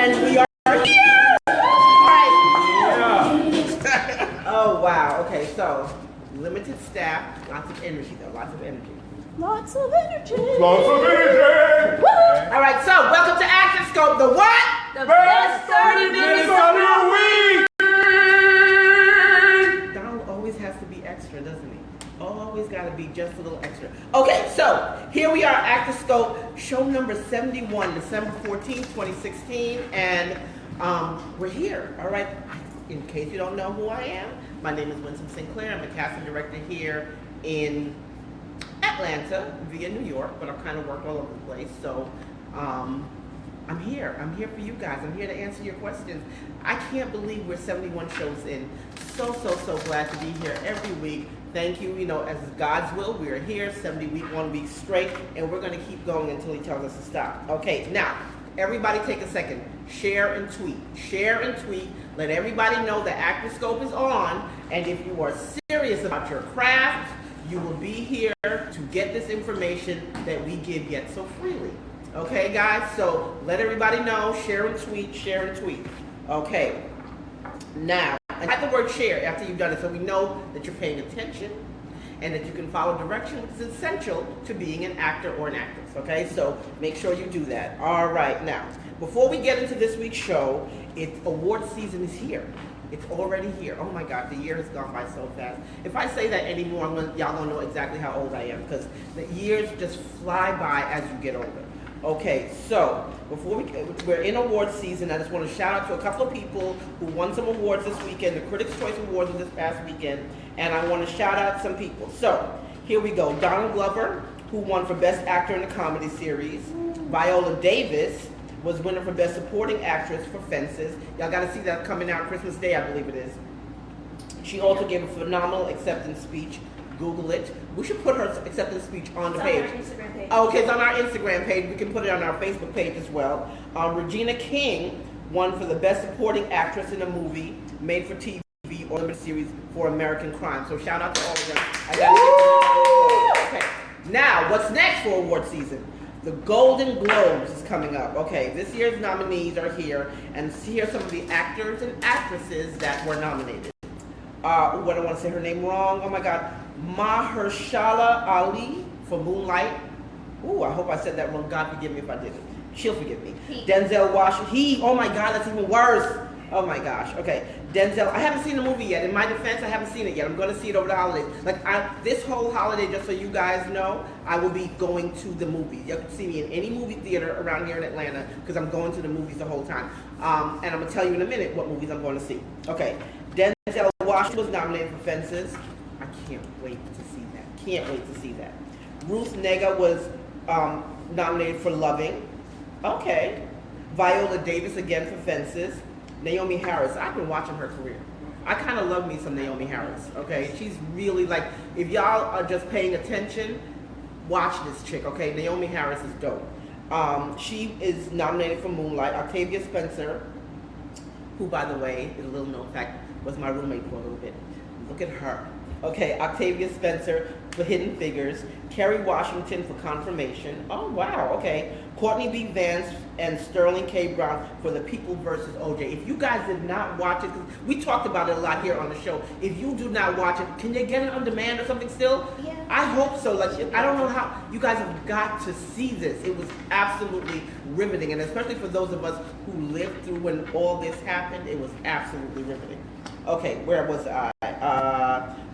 And we are here! Alright. Yeah. Oh, wow. Okay, so limited staff, lots of energy though, lots of energy. Lots of energy. Lots of energy. Alright, so welcome to ActorScope, the what? The best 30 minutes of your week. Donald always has to be extra, doesn't he? Always got to be just a little extra. Okay, so here we are, ActorScope, show number 71, December 14th, 2016, and we're here, all right? In case you don't know who I am, my name is Winsome Sinclair. I'm a casting director here in Atlanta via New York, but I've kind of worked all over the place, so I'm here. I'm here for you guys. I'm here to answer your questions. I can't believe we're 71 shows in. So glad to be here every week. Thank you. You know, as God's will, we are here 70 weeks, 1 week straight, and we're going to keep going until He tells us to stop. Okay, now, everybody take a second. Share and tweet. Share and tweet. Let everybody know that ActorScope is on, and if you are serious about your craft, you will be here to get this information that we give yet so freely. Okay, guys? So let everybody know. Share and tweet. Share and tweet. Okay. Now, add the word share after you've done it so we know that you're paying attention and that you can follow direction, which is essential to being an actor or an actress. Okay? So make sure you do that. All right. Now, before we get into this week's show, award season is here. It's already here. Oh my God, the year has gone by so fast. If I say that anymore, y'all gonna know exactly how old I am because the years just fly by as you get older. Okay, so before we're in award season, I just want to shout out to a couple of people who won some awards this weekend. The Critics' Choice Awards this past weekend, and I want to shout out some people. So here we go. Donald Glover, who won for Best Actor in a Comedy Series. Viola Davis was winner for Best Supporting Actress for Fences. Y'all got to see that coming out Christmas Day, I believe it is. She also gave a phenomenal acceptance speech. Google it. We should put her acceptance speech on the page. On our Instagram page. Oh, okay, it's on our Instagram page. We can put it on our Facebook page as well. Regina King won for the Best Supporting Actress in a Movie, Made for TV or Limited Series for American Crime. So shout out to all of them. Okay. Now, what's next for award season? The Golden Globes is coming up. Okay, this year's nominees are here, and here are some of the actors and actresses that were nominated. What I want to say her name wrong. Oh my God. Mahershala Ali for Moonlight. Ooh, I hope I said that wrong. God forgive me if I didn't. She'll forgive me. Denzel Washington. Oh my God, that's even worse. Oh my gosh. Okay. Denzel. I haven't seen the movie yet. In my defense, I haven't seen it yet. I'm going to see it over the holidays. This whole holiday, just so you guys know, I will be going to the movies. You can see me in any movie theater around here in Atlanta because I'm going to the movies the whole time. And I'm going to tell you in a minute what movies I'm going to see. Okay. Denzel Washington was nominated for Fences. I can't wait to see that. Can't wait to see that. Ruth Negga was nominated for Loving. Okay. Viola Davis again for Fences. Naomi Harris. I've been watching her career. I kind of love me some Naomi Harris. Okay. She's really like, if y'all are just paying attention, watch this chick. Okay. Naomi Harris is dope. She is nominated for Moonlight. Octavia Spencer, who by the way, is a little known fact, was my roommate for a little bit. Look at her. Okay, Octavia Spencer for Hidden Figures, Kerry Washington for Confirmation. Oh, wow, okay. Courtney B. Vance and Sterling K. Brown for The People vs. O.J. If you guys did not watch it, we talked about it a lot here on the show. If you do not watch it, can you get it on demand or something still? Yeah. I hope so. Like, I don't know how. You guys have got to see this. It was absolutely riveting, and especially for those of us who lived through when all this happened, it was absolutely riveting. Okay, where was I?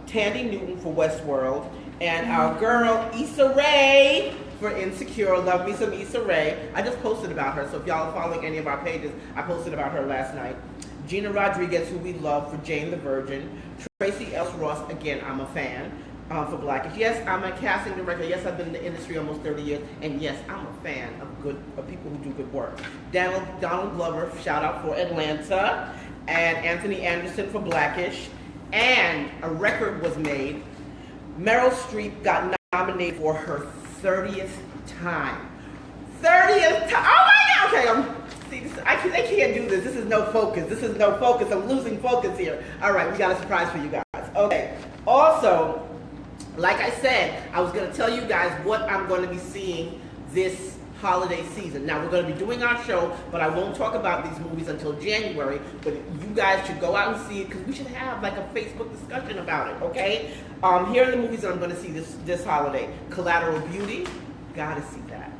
Tandy Newton for Westworld, and our girl Issa Rae for Insecure. Love me some Issa Rae. I just posted about her, so if y'all are following any of our pages, I posted about her last night. Gina Rodriguez, who we love, for Jane the Virgin. Tracy Ellis Ross, again, I'm a fan, for Blackish. Yes, I'm a casting director. Yes, I've been in the industry almost 30 years, and yes, I'm a fan of people who do good work. Donald Glover, shout out for Atlanta, and Anthony Anderson for Blackish. And a record was made. Meryl Streep got nominated for her 30th time. 30th time! Oh my God! Okay, they can't do this. This is no focus. This is no focus. I'm losing focus here. All right, we got a surprise for you guys. Okay. Also, like I said, I was going to tell you guys what I'm going to be seeing this holiday season. Now we're going to be doing our show, but I won't talk about these movies until January, but you guys should go out and see it because we should have like a Facebook discussion about it, okay? Here are the movies that I'm going to see this holiday. Collateral Beauty, gotta see that.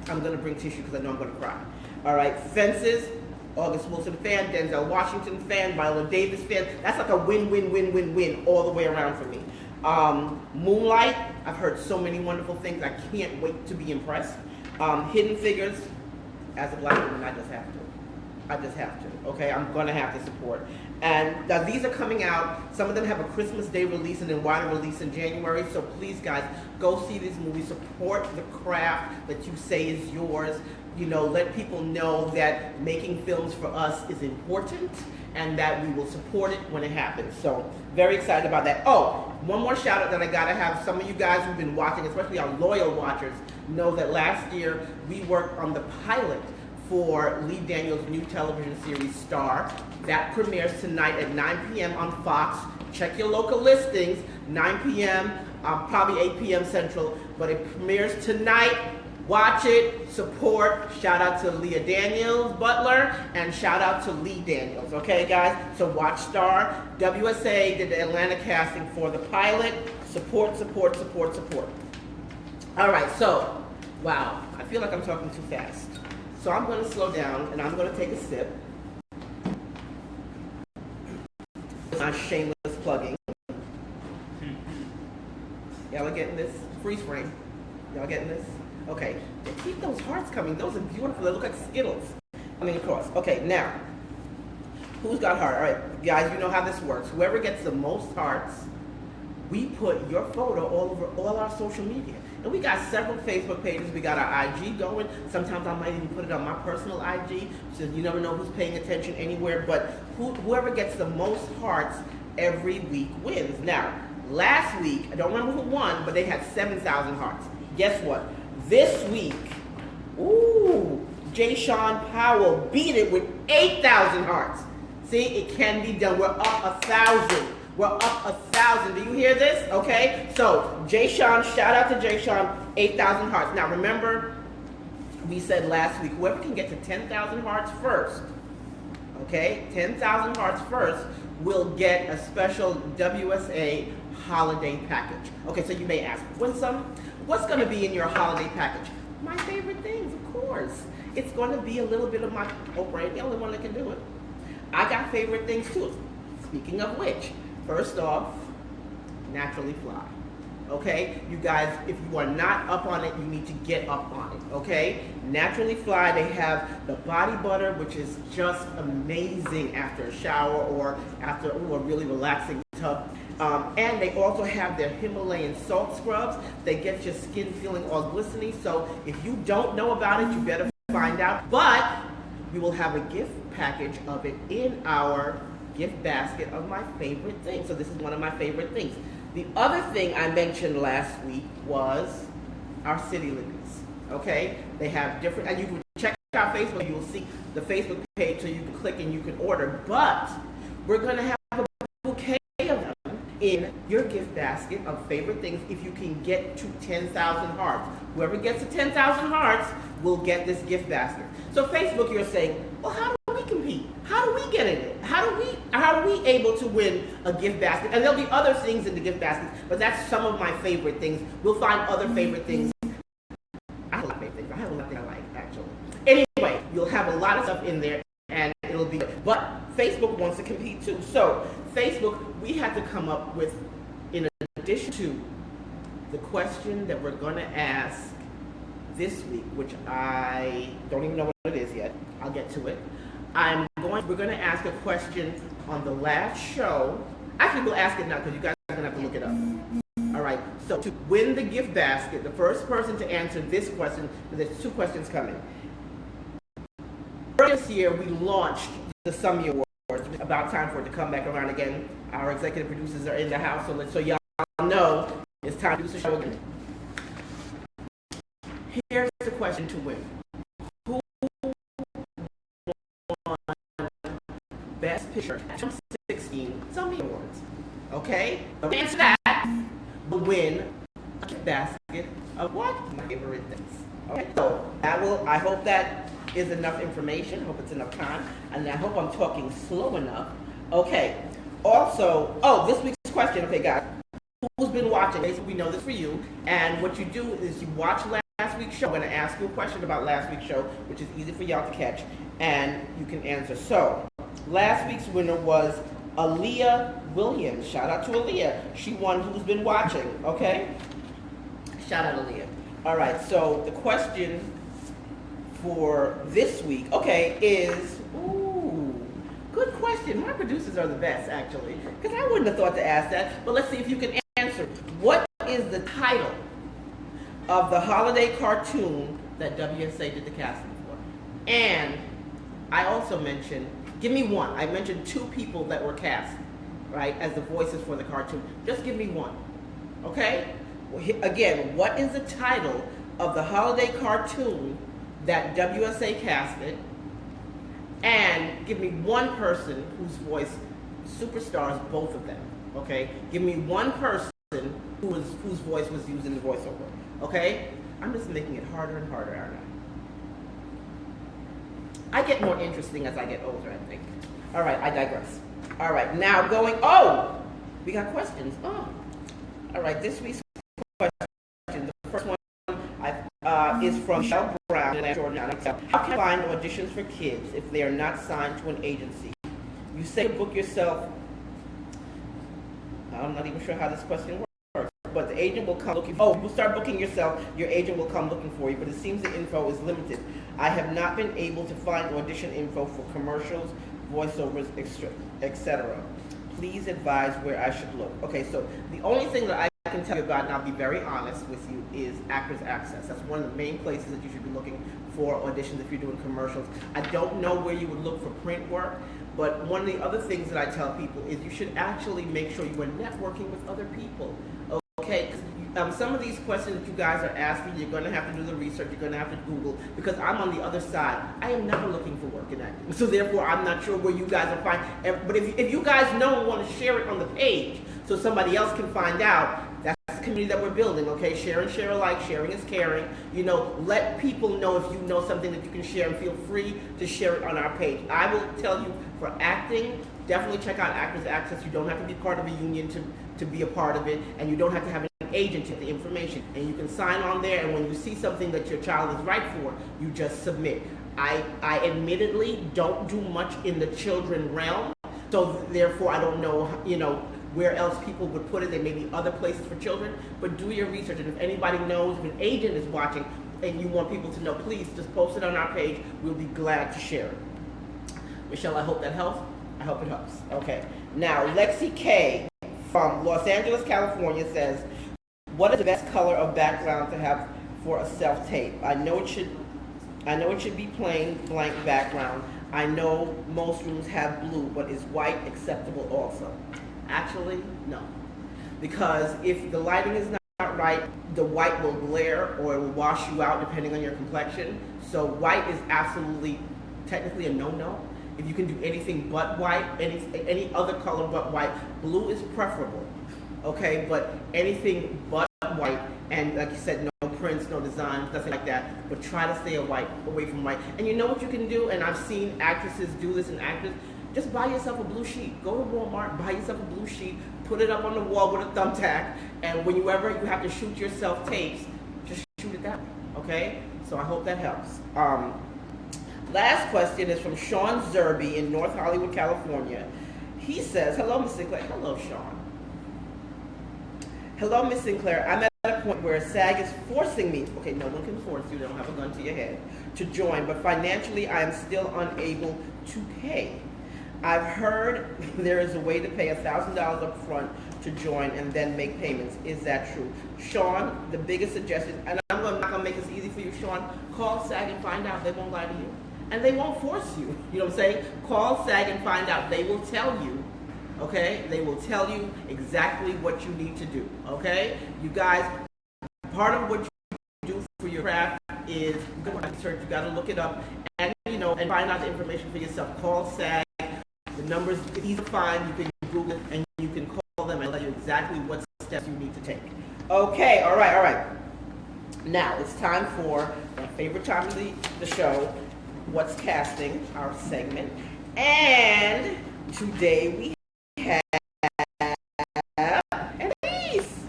I'm going to bring tissue because I know I'm going to cry. All right, Fences, August Wilson fan, Denzel Washington fan, Viola Davis fan. That's like a win all the way around for me. Moonlight, I've heard so many wonderful things. I can't wait to be impressed. Hidden Figures, as a black woman, I just have to. Okay? I'm gonna have to support. And these are coming out. Some of them have a Christmas Day release and then wider release in January. So please, guys, go see these movies. Support the craft that you say is yours. You know, let people know that making films for us is important and that we will support it when it happens. So very excited about that. Oh, one more shout out that I gotta have. Some of you guys who've been watching, especially our loyal watchers, know that last year we worked on the pilot for Lee Daniels' new television series Star. That premieres tonight at 9 p.m. on Fox. Check your local listings, 9 p.m., probably 8 p.m. Central, but it premieres tonight. Watch it, support, shout out to Leah Daniels, Butler, and shout out to Lee Daniels, okay guys? So watch Star. WSA did the Atlanta casting for the pilot. Support. All right, so, wow, I feel like I'm talking too fast. So I'm gonna slow down and I'm gonna take a sip. My shameless plugging. Y'all are getting this? Freeze frame. Y'all getting this? Okay, keep those hearts coming. Those are beautiful. They look like Skittles. I mean, of course. Okay, now, who's got heart? All right, guys, you know how this works. Whoever gets the most hearts, we put your photo all over all our social media. And we got several Facebook pages. We got our IG going. Sometimes I might even put it on my personal IG, so you never know who's paying attention anywhere. But whoever gets the most hearts every week wins. Now, last week, I don't remember who won, but they had 7,000 hearts. Guess what? This week, ooh, Jay Sean Powell beat it with 8,000 hearts. See, it can be done. We're up 1,000. We're up 1,000. Do you hear this? Okay, so Jay Sean, shout out to Jay Sean, 8,000 hearts. Now remember, we said last week, whoever can get to 10,000 hearts first, okay, 10,000 hearts first, will get a special WSA holiday package. Okay, so you may ask, what's going to be in your holiday package? My favorite things, of course. It's going to be a little bit of my Oprah, ain't the only one that can do it. I got favorite things too. Speaking of which, first off, Naturally Fly. Okay, you guys, if you are not up on it, you need to get up on it. Okay, Naturally Fly, they have the body butter, which is just amazing after a shower or after a really relaxing tub. And they also have their Himalayan salt scrubs. They get your skin feeling all glistening. So if you don't know about it, you better find out. But we will have a gift package of it in our gift basket of my favorite things. So this is one of my favorite things. The other thing I mentioned last week was our City Lilies. Okay? They have different, and you can check out Facebook, you will see the Facebook page so you can click and you can order. But we're going to have a bouquet of them in your gift basket of favorite things if you can get to 10,000 hearts. Whoever gets to 10,000 hearts will get this gift basket. So Facebook, you're saying, well, how do we compete? How do we get in it? How are we able to win a gift basket? And there'll be other things in the gift basket, but that's some of my favorite things. We'll find other favorite things. I have a lot of favorite things. I have a lot of things I like, actually. Anyway, you'll have a lot of stuff in there, and it'll be good. But Facebook wants to compete too. So Facebook, we had to come up with, in addition to the question that we're going to ask this week, which I don't even know what it is yet. I'll get to it. We're going to ask a question on the last show. Actually, we'll ask it now because you guys are going to have to look it up. All right. So to win the gift basket, the first person to answer this question, there's two questions coming. This year, we launched the Summy Awards. It's about time for it to come back around again. Our executive producers are in the house, so y'all know it's time to do the show again. Here's the question to win. Who won Best Picture 2016 Summy Awards? Okay? The answer to that will win a gift basket of what? My favorite things. Okay, so I hope that is enough information. I hope it's enough time. And I hope I'm talking slow enough. Okay. Also, this week's question, okay, guys. Who's been watching? Basically, we know this for you. And what you do is you watch last week's show. I'm going to ask you a question about last week's show, which is easy for y'all to catch, and you can answer. So, last week's winner was Aaliyah Williams. Shout out to Aaliyah. She won Who's Been Watching, okay? Shout out Aaliyah. All right, so the question for this week, okay, is, good question. My producers are the best, actually, because I wouldn't have thought to ask that. But let's see if you can answer. What is the title of the holiday cartoon that WSA did the casting for? And I also mentioned, give me one. I mentioned 2 people that were cast, right, as the voices for the cartoon. Just give me one, okay? Again, what is the title of the holiday cartoon that WSA casted? And give me one person whose voice superstars both of them, okay? Give me one person whose voice was used in the voiceover, okay? I'm just making it harder and harder, aren't I? I get more interesting as I get older, I think. All right, I digress. All right, now we got questions. All right, this week's question, the first one is from Michelle Brown in Georgia. How can I find auditions for kids if they are not signed to an agency? You say book yourself. I'm not even sure how this question works, but the agent will come looking. You will start booking yourself. Your agent will come looking for you, but it seems the info is limited. I have not been able to find audition info for commercials, voiceovers, etc. Please advise where I should look. Okay, so the only thing that I can tell you about, and I'll be very honest with you, is Actors Access. That's one of the main places that you should be looking for auditions if you're doing commercials. I don't know where you would look for print work, but one of the other things that I tell people is you should actually make sure you are networking with other people. Okay, some of these questions that you guys are asking, you're going to have to do the research, you're going to have to Google, because I'm on the other side. I am never looking for work in acting, so therefore I'm not sure where you guys will find. But if you guys know and want to share it on the page so somebody else can find out, that's the community that we're building, okay? Share and share alike. Sharing is caring. You know, let people know if you know something that you can share, and feel free to share it on our page. I will tell you, for acting, definitely check out Actors Access. You don't have to be part of a union to be a part of it, and you don't have to have an agent to get the information. And you can sign on there, and when you see something that your child is right for, you just submit. I admittedly don't do much in the children realm, so therefore I don't know, where else people would put it. There may be other places for children, but do your research. And if anybody knows, if an agent is watching and you want people to know, please just post it on our page. We'll be glad to share it. Michelle, I hope that helps. I hope it helps. Okay. Now, Lexi K from Los Angeles, California says, what is the best color of background to have for a self-tape? I know it should be plain blank background. I know most rooms have blue, but is white acceptable also? Actually, no. Because if the lighting is not right, the white will glare or it will wash you out depending on your complexion. So white is absolutely, technically a no-no. If you can do anything but white, any other color but white, blue is preferable, okay? But anything but white, and like you said, no prints, no designs, nothing like that, but try to stay away from white. And you know what you can do, and I've seen actresses do this and actors, just buy yourself a blue sheet. Go to Walmart, buy yourself a blue sheet, put it up on the wall with a thumbtack, and whenever you have to shoot yourself tapes, just shoot it that way, okay? So I hope that helps. Last question is from Sean Zerby in North Hollywood, California. He says, hello, Ms. Sinclair. Hello, Sean. Hello, Ms. Sinclair. I'm at a point where SAG is forcing me, okay, no one can force you, they don't have a gun to your head, to join, but financially I am still unable to pay. I've heard there is a way to pay $1,000 up front to join and then make payments. Is that true? Sean, the biggest suggestion, and I'm not going to make this easy for you, Sean, call SAG and find out. They won't lie to you. And they won't force you. You know what I'm saying? Call SAG and find out. They will tell you, okay? They will tell you exactly what you need to do, okay? You guys, part of what you do for your craft is go research. You got to look it up and, and find out the information for yourself. Call SAG. The numbers, it's easy to find. You can Google it and you can call them and tell you exactly what steps you need to take. Okay, all right. Now, it's time for my favorite time of the show, What's Casting, our segment. And today we have Annalise.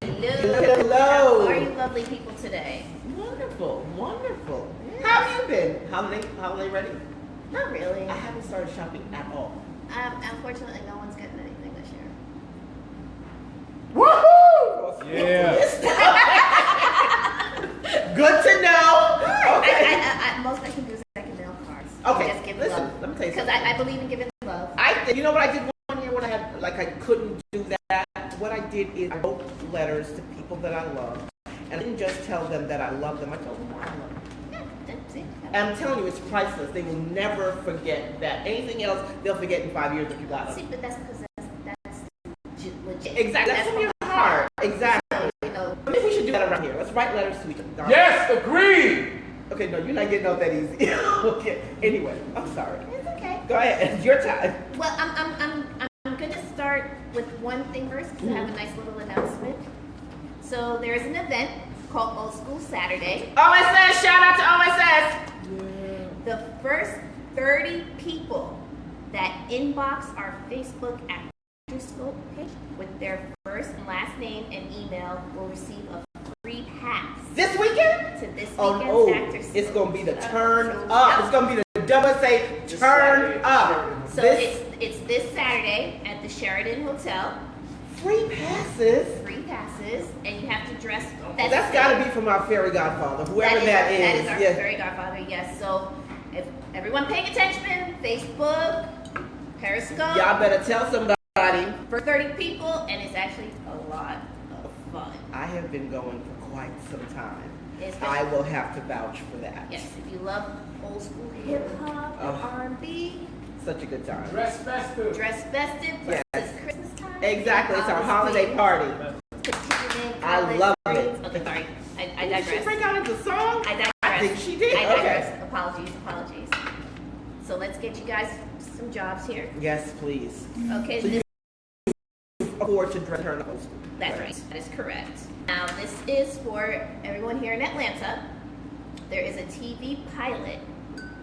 Hello. How are you lovely people today? Wonderful, wonderful. How have you been? Holiday ready? Not really. I haven't started shopping at all. Unfortunately, no one's getting anything this year. Woohoo! Yeah. Good to know. Okay. Most I can do is I can mail cards. Okay, Just give listen, love. let me tell you Because something. I believe in giving love. You know what I did one year when I had, like, I couldn't do that? What I did is I wrote letters to people that I love. And I didn't just tell them that I love them, I told them why I love them. Yeah, that's it. And I'm telling you, it's priceless. They will never forget that. Anything else, they'll forget in 5 years if you got See, them. but that's because that's legit. Exactly. That's from your heart. Exactly. So, you know, Maybe we should do that around here. Let's write letters to each other. Yes, agreed. Okay, no, you're not getting off that easy. Okay. Anyway, I'm sorry. it's okay. Go ahead. It's your time. Well, I'm gonna start with one thing first because I have a nice little announcement. So there's an event called Old School Saturday. OSS, shout out to OSS. The first 30 people that inbox our Facebook ActorScope page with their first and last name and email will receive a free pass This weekend? to this weekend's Oh, ActorScope. it's gonna be the turn up. It's gonna be the double say turn up. So it's this Saturday at the Sheraton Hotel. Free passes. Free passes, and you have to dress. That's gotta be from our fairy godfather, whoever that is. That is our Yes. fairy godfather. Yes. So if everyone paying attention, Facebook, Periscope. Y'all better tell somebody. For 30 people, and it's actually a lot of fun. I have been going for quite some time. It's I will have to vouch for that. Yes, if you love old school hip hop and R&B, Such a good time. Dress festive. dress festive. Plus Yes. it's Christmas time. Exactly, it's our holiday themed. party. Continuing I college love it. dreams. Okay, sorry. I Did she digress. break out into song? I digress. I think she did. I Okay. digress. Apologies. So let's get you guys some jobs here. Yes, please. Okay, So this, Afford to dress her in school. that's right. That is correct. Now this is for everyone here in Atlanta. There is a TV pilot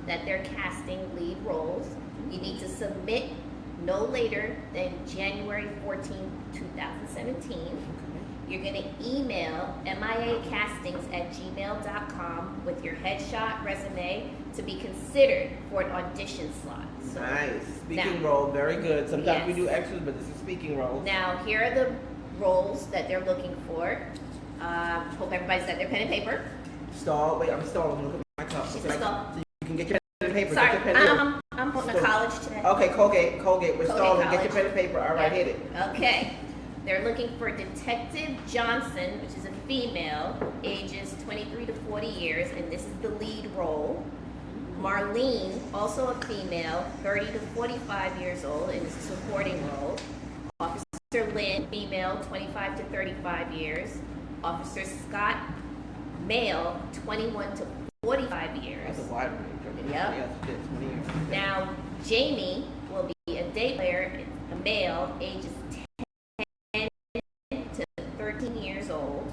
that they're casting lead roles. You need to submit no later than January 14, 2017. You're going to email miacastings@gmail.com with your headshot resume to be considered for an audition slot. So Nice. Speaking Now- role, very good. Sometimes we Yes. do extras, but this is speaking role. now here are the roles that they're looking for. Hope everybody's got their pen and paper. Stall. Wait, I'm stalling. Look at my cup. She's So I- stall. so you can get your pen and paper. Sorry, Get your pen and paper. I'm going to college today. Okay, Colgate. We're Colgate stalling. Get your College. pen and paper. All right, Yeah. hit it. Okay. They're looking for Detective Johnson, which is a female, ages 23 to 40 years, and this is the lead role. Marlene, also a female, 30 to 45 years old, and is a supporting role. Officer Lynn, female, 25 to 35 years. Officer Scott, male, 21 to 45 years. That's a wide range. Okay. Yep. Yes, it is. 20 years. Now, Jamie will be a day player, a male, ages 10 to 13 years old.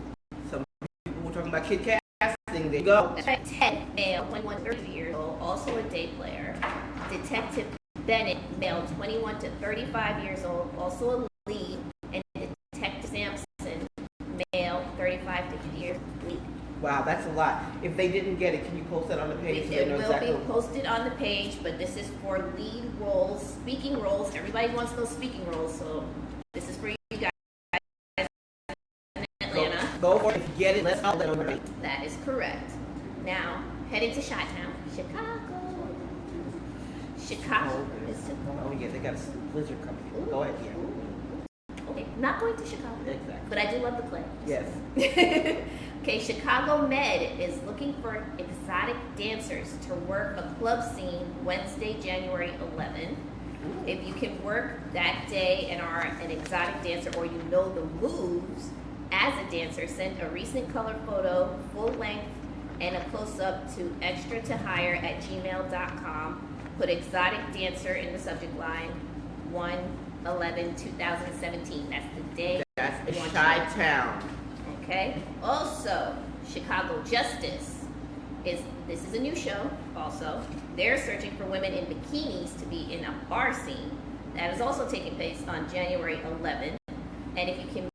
Some people were talking about kid casting. There you go. That's right, Ted, male, 21 to 30 years old, also a day player. Detective Bennett, male, 21 to 35 years old, also a lead. And Detective Sampson, male, 35 to 50 years, lead. Wow, that's a lot. If they didn't get it, can you post that on the page so they It know will exactly? be posted on the page, but this is for lead roles, speaking roles. Everybody wants those speaking roles, so this is for you guys in Atlanta. Go for it. Get it. Let's all let them know. That is correct. Now, heading to Chi-Town, Chicago. Chicago is to Oh yeah, they got a blizzard coming. Go ahead, yeah. Okay, not going to Chicago, Exactly. but I do love the play. Yes. Okay, Chicago Med is looking for exotic dancers to work a club scene Wednesday, January 11. If you can work that day and are an exotic dancer or you know the moves as a dancer, send a recent color photo, full length, and a close-up to extra-to-hire@gmail.com. Put exotic dancer in the subject line, 1/11/2017. That's the day That's you want to- Chi-Town. Okay. Also, Chicago Justice this is a new show also. They're searching for women in bikinis to be in a bar scene. That is also taking place on January 11th. And if you can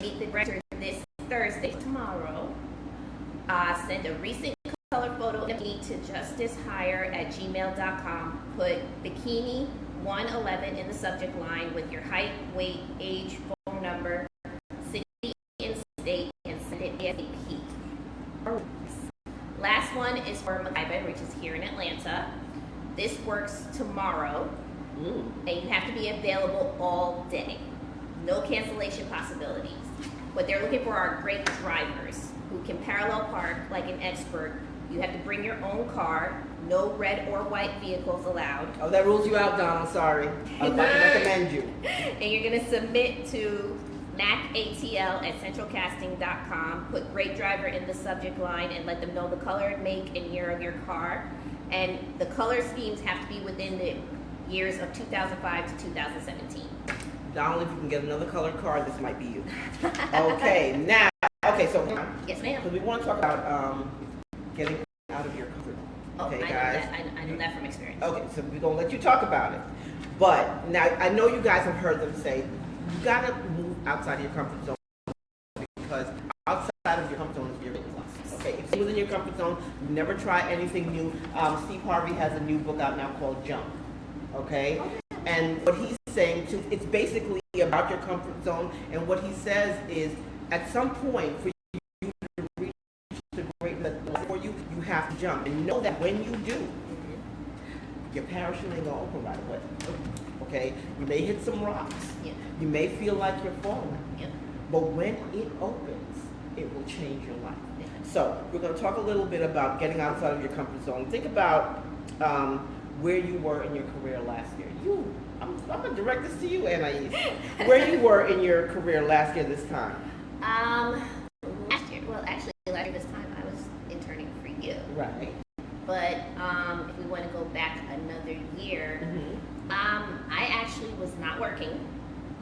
meet the director this Thursday, tomorrow, send a recent color photo of bikini to justicehire@gmail.com. Put bikini 111 in the subject line with your height, weight, age, phone number, city and state, and send it ASAP. Last one is for MacGyver, which is here in Atlanta. This works tomorrow, and you have to be available all day. No cancellation possibilities. What they're looking for are great drivers who can parallel park like an expert. You have to bring your own car. No red or white vehicles allowed. Oh, that rules you out, Donald. Sorry. I was about to recommend you. And you're going to submit to macatl@centralcasting.com. Put great driver in the subject line and let them know the color, make, and year of your car. And the color schemes have to be within the years of 2005 to 2017. Donald, if you can get another colored car, this might be you. Okay, now, so Yes, ma'am. because we want to talk about getting out of your comfort zone. Okay, I guys. I know that from experience. Okay, so we're gonna let you talk about it. But now I know you guys have heard them say you gotta move outside of your comfort zone because outside of your comfort zone is your big plus. Okay, if you're within your comfort zone, you never try anything new. Steve Harvey has a new book out now called Jump. Okay? And what he's saying too, it's basically about your comfort zone. And what he says is, at some point, for you to reach the greatness for you, you have to jump. And know that when you do, your parachute ain't gonna open right away. Okay? You may hit some rocks. Yeah. You may feel like you're falling. Yep. But when it opens, it will change your life. Yeah. So we're going to talk a little bit about getting outside of your comfort zone. Think about where you were in your career last year. I'm going to direct this to you, Anais. Where you were in your career last year this time. Last year this time I was interning for you. Right. But if we want to go back another year, I actually was not working.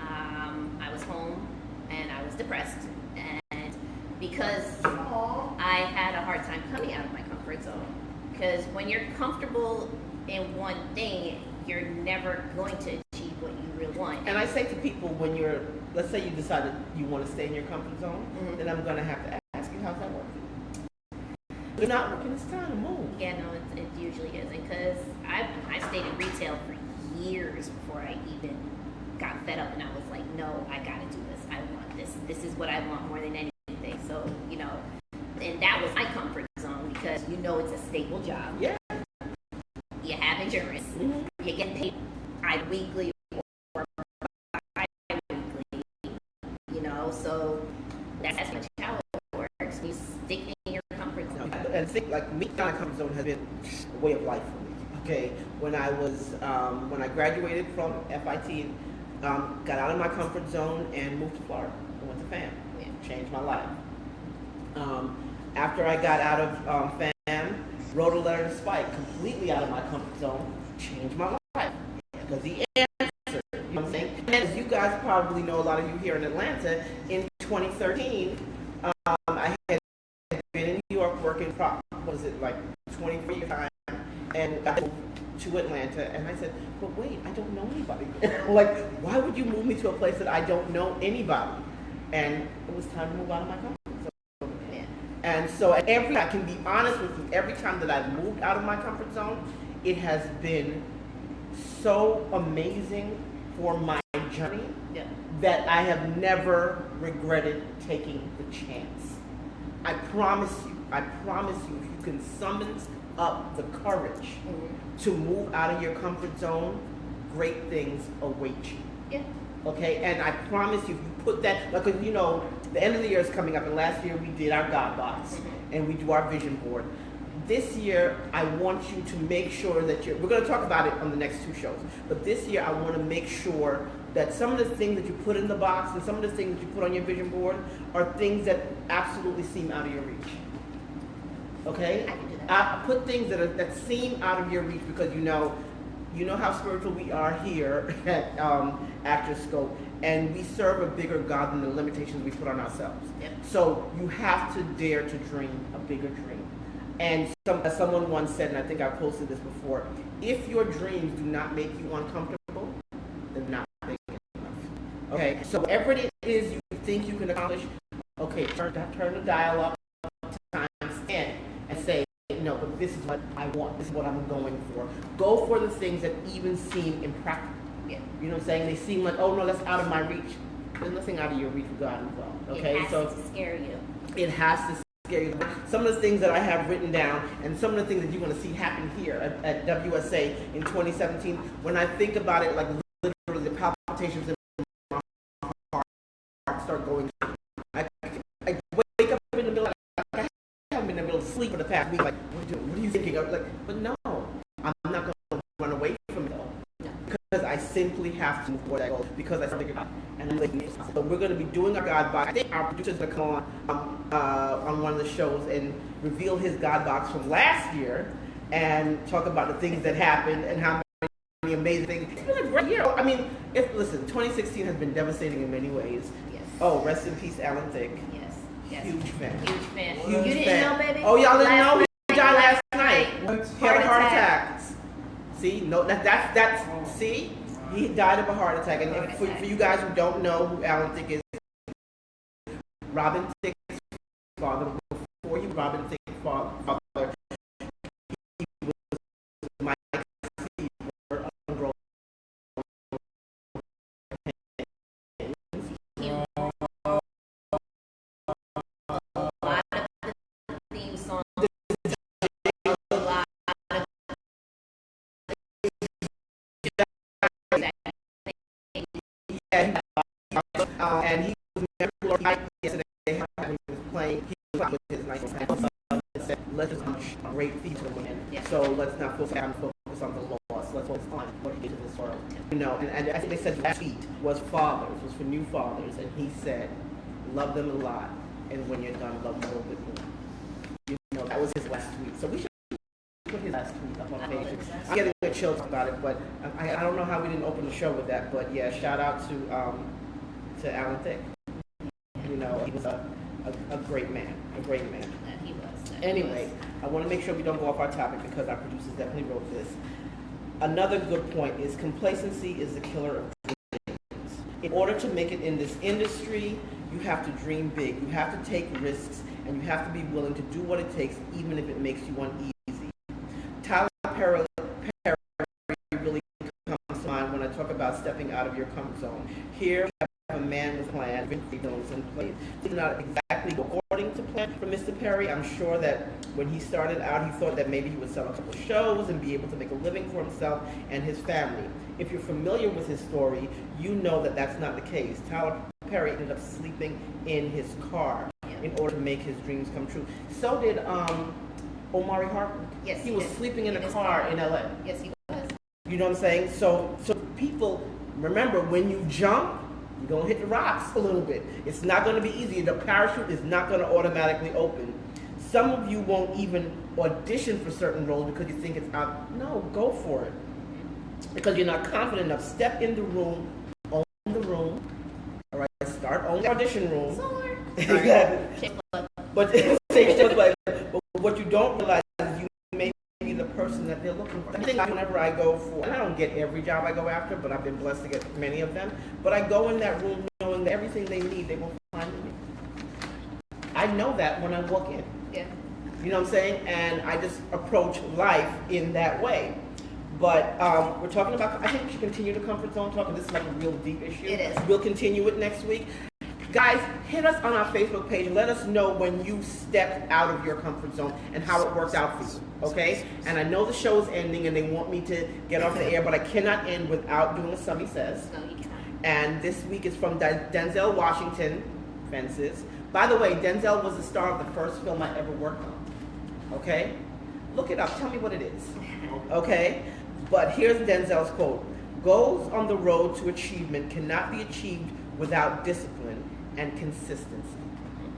I was home and I was depressed. And because I had a hard time coming out of my comfort zone. Because when you're comfortable in one thing, you're never going to achieve what you really want. And I say to people, let's say you decided you want to stay in your comfort zone, then I'm going to have to ask you, how's that working? If you're not working, it's time to move. Yeah, no, it usually isn't. Because I stayed in retail for years before I even got fed up and I was like, no, I gotta do this. I want this. This is what I want more than anything. So, and that was my comfort zone because it's a stable job. Yeah. You have insurance. You get paid either weekly or bi-weekly. So that's much how it works. You stick in your comfort zone. And think like me, my comfort zone has been a way of life for me. Okay, when I graduated from FIT, got out of my comfort zone and moved to Florida. I went to FAM. Yeah. Changed my life. After I got out of FAM, wrote a letter to Spike, completely out of my comfort zone, changed my life. Because the answer, you know what I'm saying? And as you guys probably know, a lot of you here in Atlanta, in 2013, I had been in New York working, 24 years time, and got to Atlanta, and I said, but wait, I don't know anybody. Like, why would you move me to a place that I don't know anybody? And it was time to move out of my comfort zone. Yeah. And so I can be honest with you, every time that I've moved out of my comfort zone, it has been so amazing for my journey that I have never regretted taking the chance. I promise you, if you can summon up the courage to move out of your comfort zone, great things await you. Yeah. Okay, and I promise you, if you put that, the end of the year is coming up, and last year we did our God box, and we do our vision board. This year, I want you to make sure that we're going to talk about it on the next 2 shows, but this year I want to make sure that some of the things that you put in the box and some of the things that you put on your vision board are things that absolutely seem out of your reach. Okay? I can do that. Put things that seem out of your reach because you know how spiritual we are here at ActorScope, and we serve a bigger God than the limitations we put on ourselves. Yep. So you have to dare to dream a bigger dream. And as someone once said, and I think I posted this before, if your dreams do not make you uncomfortable, they're not big enough. Okay, so whatever it is you think you can accomplish, okay, turn the dial up times 10 and say, no, but this is what I want, this is what I'm going for. Go for the things that even seem impractical. Yeah. You know what I'm saying? They seem like, oh no, that's out of my reach. There's nothing out of your reach with God involved. Okay, it has to scare you. It has to scare you. Some of the things that I have written down, and some of the things that you're going to see happen here at WSA in 2017. When I think about it, like literally the palpitations in my heart start going. I wake up in the middle. I haven't been in the middle of sleep for the past week. Like, what are you thinking of? Like, but no, I'm not going to run away from it. Because I simply have to move forward that goal because I figured out. And I'm like, so we're going to be doing our God box. I think our producer's going to come on one of the shows and reveal his God box from last year and talk about the things that happened and how many amazing things. It's been a great year. I mean, listen, 2016 has been devastating in many ways. Yes. Oh, rest in peace, Alan Thicke. Yes. Yes. Huge fan. Huge fan. Huge You didn't fan. know, baby? Oh, y'all didn't know? He died last night. What? He had a heart attack. See, no, that's see, he died of a heart attack. And for you guys who don't know who Alan Thicke is, Robin Thicke's father, before he was Robin Thicke's father, he was Mike Seaver on Grown Pains. A lot of the theme songs. A lot of and he was never yesterday when he was playing. He was with his nice and said, let's just launch a great feature women. Yeah. So let's not focus on the loss. Let's focus on what he did to this world. You know, and I think they said the last tweet was fathers, was for new fathers, and he said, love them a lot, and when you're done, love them a little bit more. You know, that was his last tweet. So we should put his last tweet up on the page. I'm getting a chill about it, but I don't know how we didn't open the show with that, but yeah, shout out to Alan Thicke. You know, he was a great man, a great man. He was. Anyway, I want to make sure we don't go off our topic because our producers definitely wrote this. Another good point is complacency is the killer of dreams. In order to make it in this industry, you have to dream big. You have to take risks, and you have to be willing to do what it takes, even if it makes you uneasy. Tyler Perry really comes to mind when I talk about stepping out of your comfort zone. Here we have a man with a plan, freedoms in place. It's not exactly according to plan for Mr. Perry. I'm sure that when he started out, he thought that maybe he would sell a couple of shows and be able to make a living for himself and his family. If you're familiar with his story, you know that that's not the case. Tyler Perry ended up sleeping in his car in order to make his dreams come true. So did Omari Harper. Yes, he was sleeping in a car in LA. Yes, he was. You know what I'm saying? So people, remember, when you jump, you're going to hit the rocks a little bit. It's not going to be easy. The parachute is not going to automatically open. Some of you won't even audition for certain roles because you think it's out. No, go for it. Because you're not confident enough. Step in the room, own the room. All right, start owning the audition room. Sorry. But what you don't realize is you may be the person that they're looking for. I think whenever I go for, and I don't get every job I go after, but I've been blessed to get many of them. But I go in that room knowing that everything they need, they will find in me. I know that when I walk in. Yeah. You know what I'm saying? And I just approach life in that way. But we're talking about, I think we should continue the comfort zone talk, and this is like a real deep issue. It is. We'll continue it next week. Guys, hit us on our Facebook page and let us know when you stepped out of your comfort zone and how it worked out for you, okay? And I know the show is ending and they want me to get off the air, but I cannot end without doing a Somebody Says. No, you cannot. And this week is from Denzel Washington, Fences. By the way, Denzel was the star of the first film I ever worked on, okay? Look it up, tell me what it is, okay? But here's Denzel's quote. Goals on the road to achievement cannot be achieved without discipline and consistency.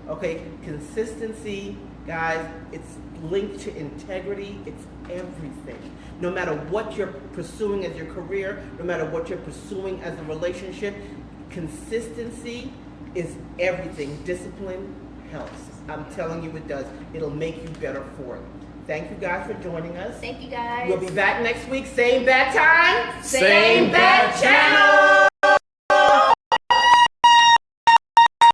Okay, consistency, guys, it's linked to integrity, it's everything. No matter what you're pursuing as your career, no matter what you're pursuing as a relationship, consistency is everything. Discipline helps. I'm telling you it does. It'll make you better for it. Thank you guys for joining us. Thank you guys. We'll be back next week. Same bat time. Same bat channel.